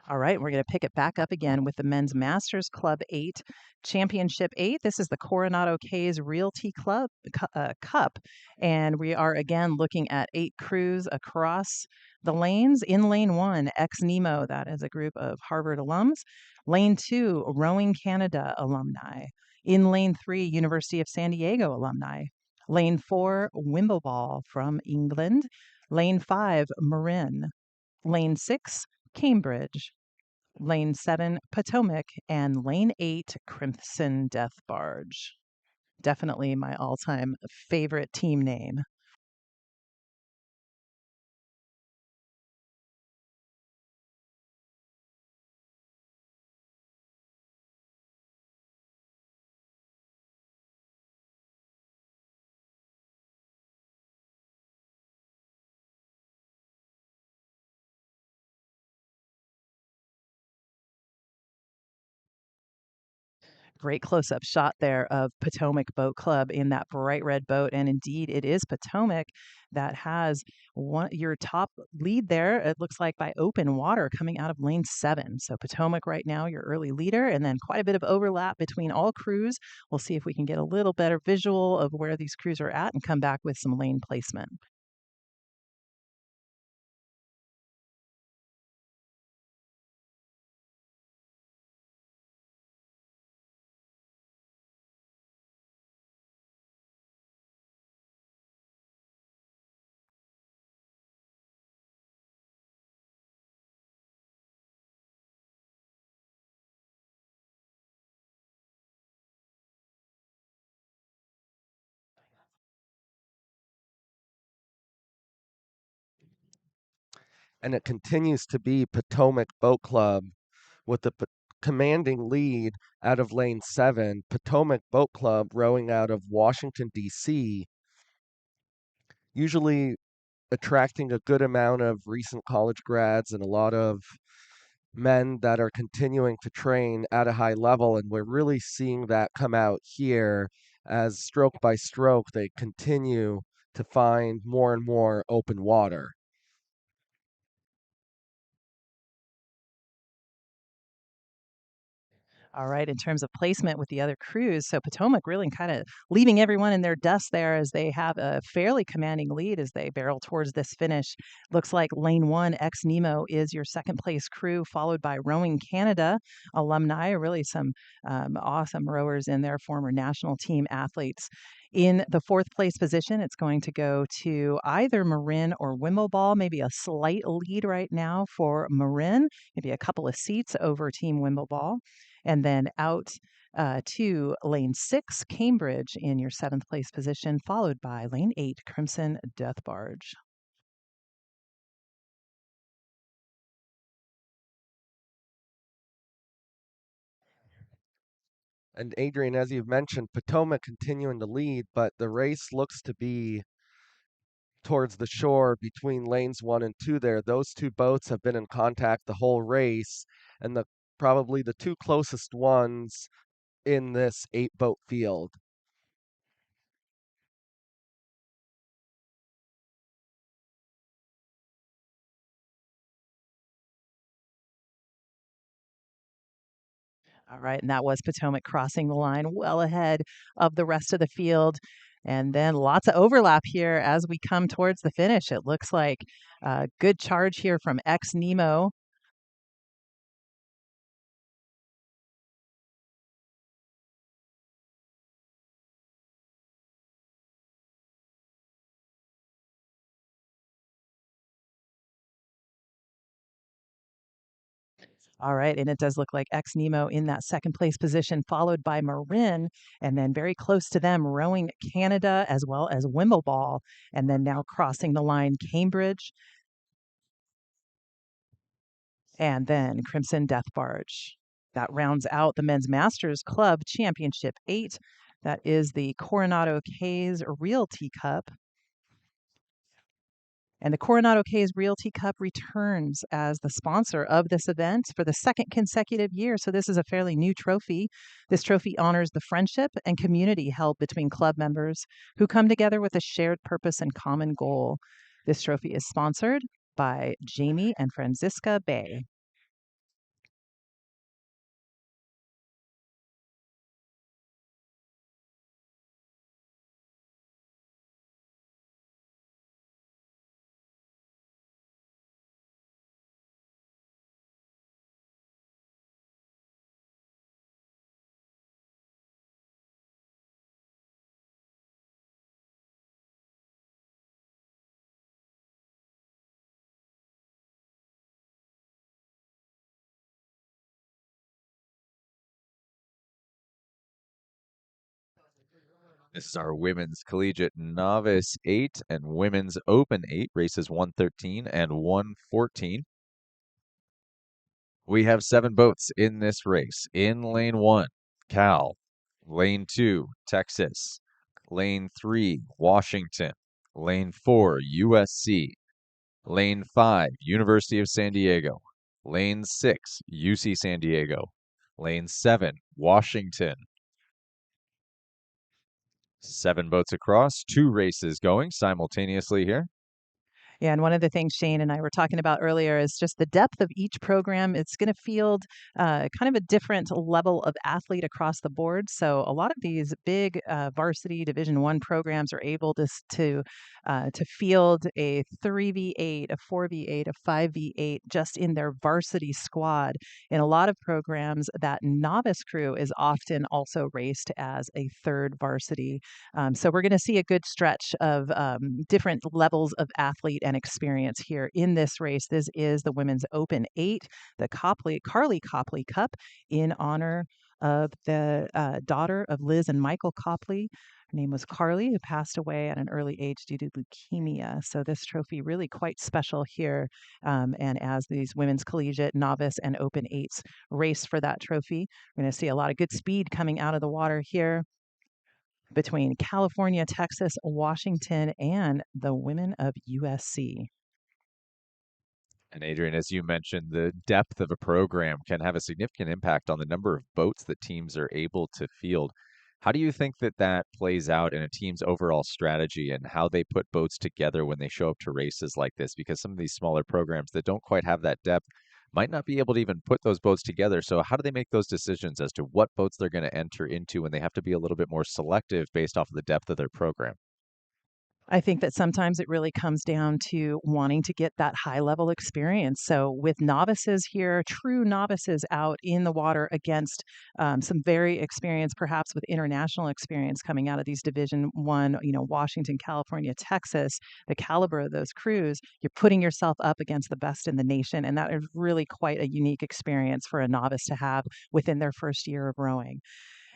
All right, we're going to pick it back up again with the Men's Masters Club 8 Championship 8. This is the Coronado K's Realty Cup, and we are again looking at 8 crews across the lanes. In lane 1, Ex Nemo, that is a group of Harvard alums. Lane 2, Rowing Canada alumni. In lane 3, University of San Diego alumni. Lane 4, Wimbledon from England. Lane 5, Marin. Lane 6, Cambridge. Lane 7, Potomac, and Lane 8, Crimson Death Barge. Definitely my all-time favorite team name. Great close-up shot there of Potomac Boat Club in that bright red boat. And indeed, it is Potomac that has your top lead there. It looks like by open water coming out of lane 7. So Potomac right now, your early leader, and then quite a bit of overlap between all crews. We'll see if we can get a little better visual of where these crews are at and come back with some lane placement. And it continues to be Potomac Boat Club with the commanding lead out of lane 7. Potomac Boat Club rowing out of Washington, D.C., usually attracting a good amount of recent college grads and a lot of men that are continuing to train at a high level. And we're really seeing that come out here as stroke by stroke they continue to find more and more open water. All right, in terms of placement with the other crews, so Potomac really kind of leaving everyone in their dust there as they have a fairly commanding lead as they barrel towards this finish. Looks like lane 1, Ex Nemo, is your second place crew, followed by Rowing Canada alumni, really some awesome rowers in their former national team athletes. In the fourth place position, it's going to go to either Marin or Wimbledon, maybe a slight lead right now for Marin, maybe a couple of seats over Team Wimbledon. And then out to lane 6, Cambridge, in your seventh place position, followed by lane 8, Crimson Death Barge. And Adrian, as you've mentioned, Potomac continuing to lead, but the race looks to be towards the shore between lanes 1 and 2 there. Those two boats have been in contact the whole race, and probably the two closest ones in this 8-boat field. All right, and that was Potomac crossing the line well ahead of the rest of the field. And then lots of overlap here as we come towards the finish. It looks like a good charge here from Ex Nemo. All right, and it does look like Ex Nemo in that second place position, followed by Marin, and then very close to them, Rowing Canada as well as Wimbledon, and then now crossing the line, Cambridge, and then Crimson Death Barge. That rounds out the Men's Masters Club Championship 8. That is the Coronado K's Realty Cup. And the Coronado K's Realty Cup returns as the sponsor of this event for the second consecutive year. So, this is a fairly new trophy. This trophy honors the friendship and community held between club members who come together with a shared purpose and common goal. This trophy is sponsored by Jamie and Franziska Bay. This is our women's collegiate novice 8 and women's open 8, races 113 and 114. We have 7 boats in this race. In lane 1, Cal. Lane 2, Texas. Lane 3, Washington. Lane 4, USC. Lane 5, University of San Diego. Lane 6, UC San Diego. Lane 7, Washington. 7 boats across, 2 races going simultaneously here. Yeah, and one of the things Shane and I were talking about earlier is just the depth of each program. It's going to field kind of a different level of athlete across the board. So a lot of these big varsity Division One programs are able to field a 3v8, a 4v8, a 5v8 just in their varsity squad. In a lot of programs, that novice crew is often also raced as a third varsity. So we're going to see a good stretch of different levels of athlete and experience here in this race. This is the Women's Open 8, the Carly Copley Cup, in honor of the daughter of Liz and Michael Copley. Her name was Carly, who passed away at an early age due to leukemia. So this trophy really quite special here. And as these women's collegiate, novice, and open 8s race for that trophy, we're going to see a lot of good speed coming out of the water here between California, Texas, Washington, and the women of USC. And Adrian, as you mentioned, the depth of a program can have a significant impact on the number of boats that teams are able to field. How do you think that that plays out in a team's overall strategy and how they put boats together when they show up to races like this? Because some of these smaller programs that don't quite have that depth might not be able to even put those boats together. So, how do they make those decisions as to what boats they're going to enter into when they have to be a little bit more selective based off of the depth of their program? I think that sometimes it really comes down to wanting to get that high level experience. So with novices here, true novices out in the water against some very experienced, perhaps with international experience coming out of these Division One, Washington, California, Texas, the caliber of those crews, you're putting yourself up against the best in the nation, and that is really quite a unique experience for a novice to have within their first year of rowing.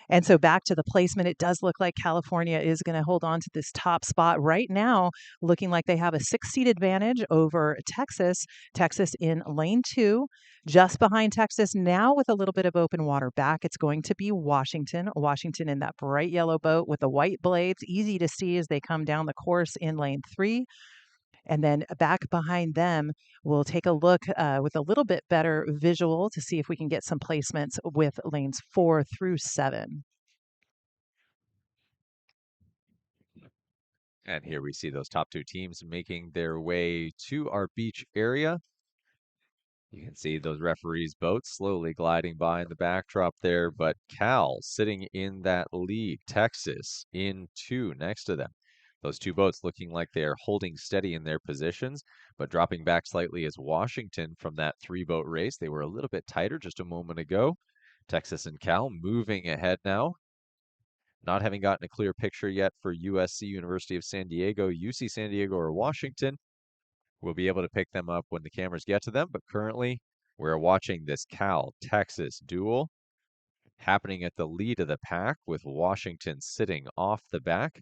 And so back to the placement, it does look like California is going to hold on to this top spot right now, looking like they have a 6-seat advantage over Texas. Texas in lane 2, just behind Texas now with a little bit of open water back. It's going to be Washington. Washington in that bright yellow boat with the white blades, easy to see as they come down the course in lane 3. And then back behind them, we'll take a look with a little bit better visual to see if we can get some placements with lanes 4 through 7. And here we see those top 2 teams making their way to our beach area. You can see those referees' boats slowly gliding by in the backdrop there, but Cal sitting in that lead, Texas in 2 next to them. Those 2 boats looking like they are holding steady in their positions, but dropping back slightly as Washington from that 3-boat race. They were a little bit tighter just a moment ago. Texas and Cal moving ahead now. Not having gotten a clear picture yet for USC, University of San Diego, UC San Diego, or Washington. We'll be able to pick them up when the cameras get to them, but currently we're watching this Cal-Texas duel happening at the lead of the pack with Washington sitting off the back.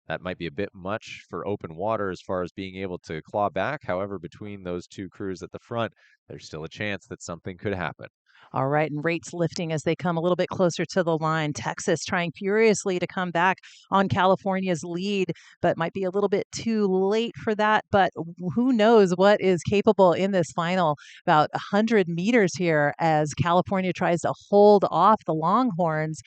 That might be a bit much for open water as far as being able to claw back. However, between those 2 crews at the front, there's still a chance that something could happen. All right, and rates lifting as they come a little bit closer to the line. Texas trying furiously to come back on California's lead, but might be a little bit too late for that. But who knows what is capable in this final about 100 meters here as California tries to hold off the Longhorns.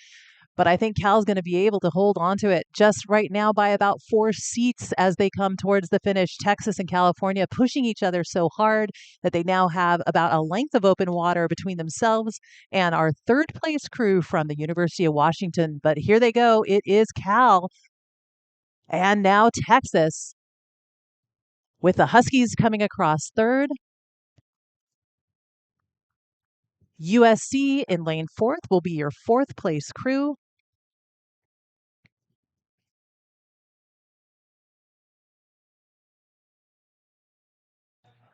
But I think Cal's going to be able to hold on to it just right now by about 4 seats as they come towards the finish. Texas and California pushing each other so hard that they now have about a length of open water between themselves and our third place crew from the University of Washington. But here they go. It is Cal and now Texas with the Huskies coming across third. USC in lane 4th will be your 4th place crew.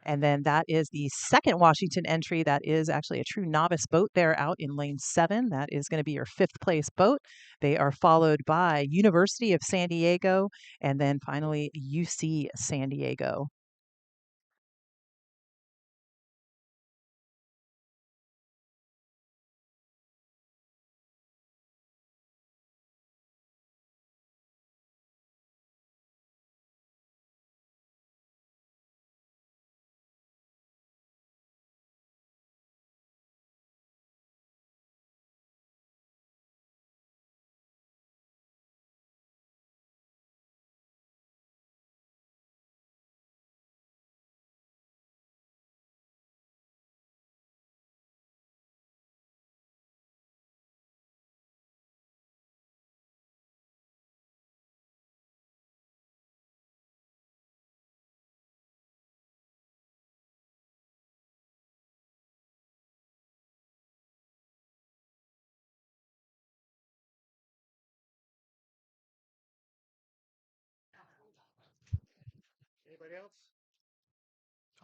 And then that is the second Washington entry. That is actually a true novice boat there out in lane 7. That is going to be your 5th place boat. They are followed by University of San Diego and then finally UC San Diego.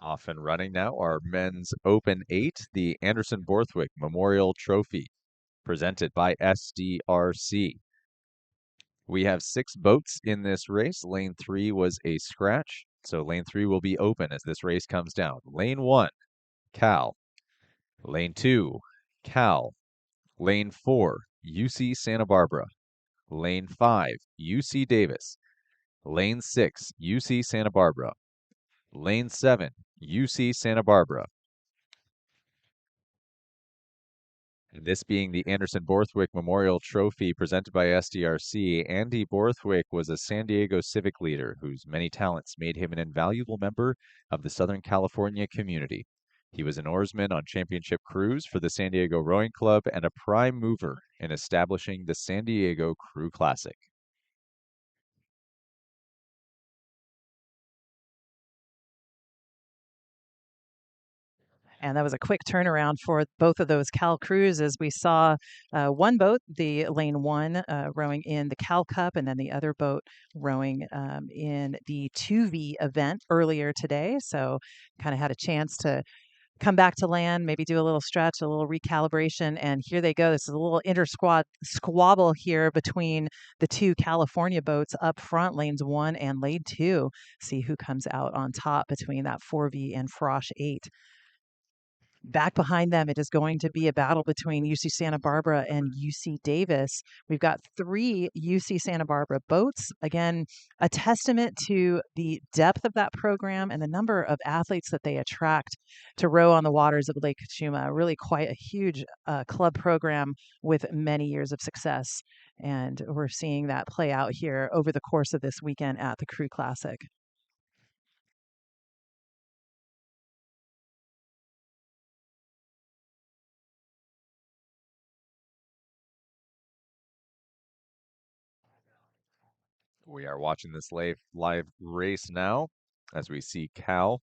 Off and running now, our men's Open 8, the Anderson Borthwick Memorial Trophy, presented by SDRC. We have 6 boats in this race. Lane 3 was a scratch, so lane 3 will be open as this race comes down. Lane 1, Cal. Lane 2, Cal. Lane 4, UC Santa Barbara. Lane 5, UC Davis. Lane 6, UC Santa Barbara. Lane 7, UC Santa Barbara. And this being the Anderson Borthwick Memorial Trophy presented by SDRC, Andy Borthwick was a San Diego civic leader whose many talents made him an invaluable member of the Southern California community. He was an oarsman on championship crews for the San Diego Rowing Club and a prime mover in establishing the San Diego Crew Classic. And that was a quick turnaround for both of those Cal Crews as we saw one boat, the lane 1, rowing in the Cal Cup, and then the other boat rowing in the 2V event earlier today. So kind of had a chance to come back to land, maybe do a little stretch, a little recalibration, and here they go. This is a little inter-squad squabble here between the 2 California boats up front, lanes 1 and lane 2. See who comes out on top between that 4V and Frosh 8. Back behind them, it is going to be a battle between UC Santa Barbara and UC Davis. We've got 3 UC Santa Barbara boats. Again, a testament to the depth of that program and the number of athletes that they attract to row on the waters of Lake Kachuma. Really quite a huge club program with many years of success. And we're seeing that play out here over the course of this weekend at the Crew Classic. We are watching this live race now as we see Cal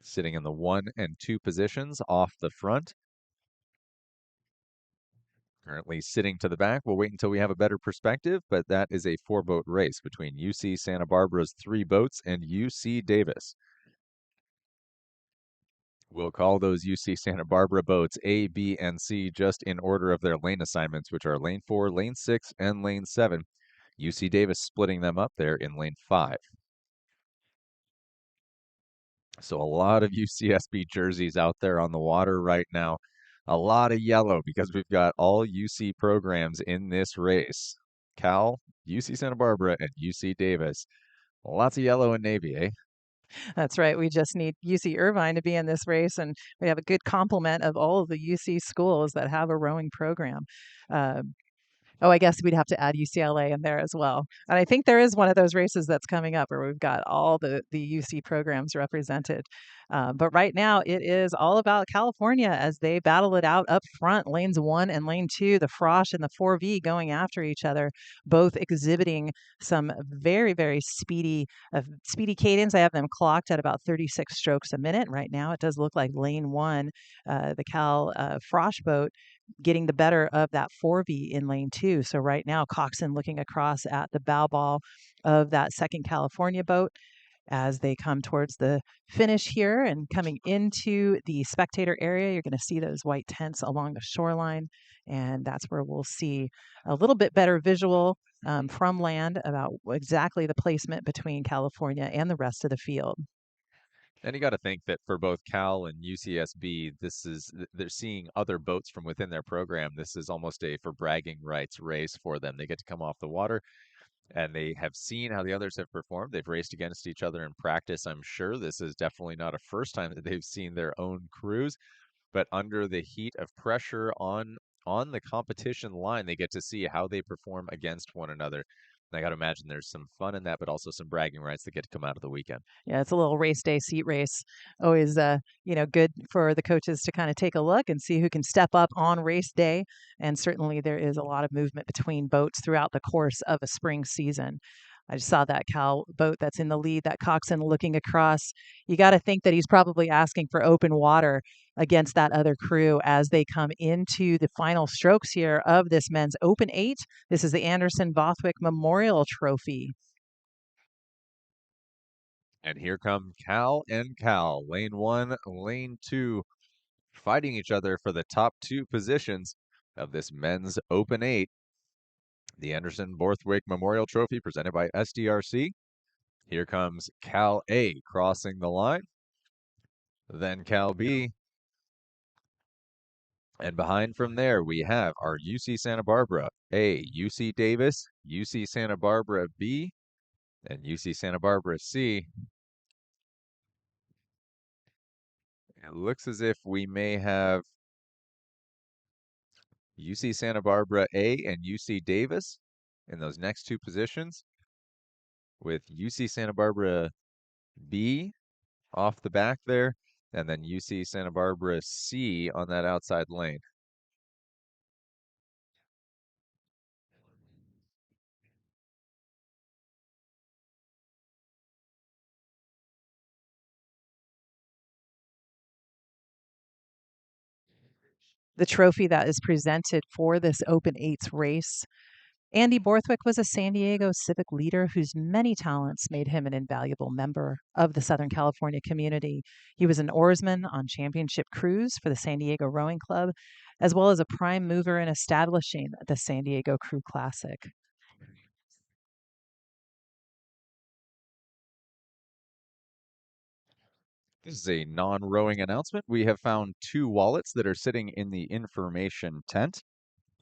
sitting in the 1 and 2 positions off the front. Currently sitting to the back. We'll wait until we have a better perspective, but that is a 4-boat race between UC Santa Barbara's 3 boats and UC Davis. We'll call those UC Santa Barbara boats A, B, and C just in order of their lane assignments, which are lane 4, lane 6, and lane 7. UC Davis splitting them up there in lane 5. So a lot of UCSB jerseys out there on the water right now. A lot of yellow because we've got all UC programs in this race. Cal, UC Santa Barbara, and UC Davis. Lots of yellow and navy, eh? That's right. We just need UC Irvine to be in this race, and we have a good complement of all of the UC schools that have a rowing program. Uh, Oh, I guess we'd have to add UCLA in there as well. And I think there is one of those races that's coming up where we've got all the UC programs represented. But right now, it is all about California as they battle it out up front. Lanes 1 and lane 2, the Frosh and the 4V going after each other, both exhibiting some very, very speedy cadence. I have them clocked at about 36 strokes a minute. Right now, it does look like lane 1, the Cal Frosh boat, getting the better of that 4V in lane 2. So right now, Coxon looking across at the bow ball of that second California boat. as they come towards the finish here and coming into the spectator area. You're going to see those white tents along the shoreline, and that's where we'll see a little bit better visual from land about exactly the placement between California and the rest of the field. And you got to think that for both Cal and UCSB, they're seeing other boats from within their program. This is almost a for bragging rights race for them. They get to come off the water and they have seen how the others have performed. They've raced against each other in practice, I'm sure. This is definitely not a first time that they've seen their own crews, but under the heat of pressure on the competition line, they get to see how they perform against one another. And I got to imagine there's some fun in that, but also some bragging rights that get to come out of the weekend. Yeah, it's a little race day seat race. Always, good for the coaches to kind of take a look and see who can step up on race day. And certainly there is a lot of movement between boats throughout the course of a spring season. I just saw that Cal boat that's in the lead, that coxswain looking across. You got to think that he's probably asking for open water against that other crew as they come into the final strokes here of this men's Open 8. This is the Anderson Bothwick Memorial Trophy. And here come Cal and Cal, lane 1, lane 2, fighting each other for the top 2 positions of this men's Open 8. The Anderson Borthwick Memorial Trophy presented by SDRC. Here comes Cal A crossing the line, then Cal B. And behind from there, we have our UC Santa Barbara A, UC Davis, UC Santa Barbara B, and UC Santa Barbara C. It looks as if we may have UC Santa Barbara A and UC Davis in those next 2 positions, with UC Santa Barbara B off the back there, and then UC Santa Barbara C on that outside lane. The trophy that is presented for this Open Eights race. Andy Borthwick was a San Diego civic leader whose many talents made him an invaluable member of the Southern California community. He was an oarsman on championship crews for the San Diego Rowing Club, as well as a prime mover in establishing the San Diego Crew Classic. This is a non-rowing announcement. We have found 2 wallets that are sitting in the information tent.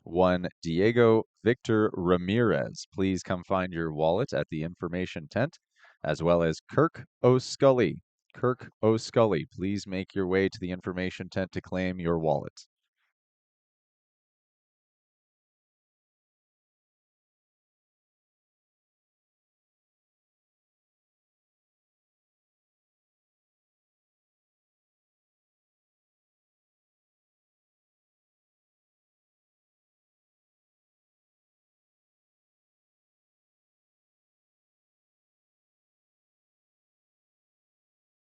One, Diego Victor Ramirez. Please come find your wallet at the information tent, as well as Kirk O'Scully. Kirk O'Scully, please make your way to the information tent to claim your wallet.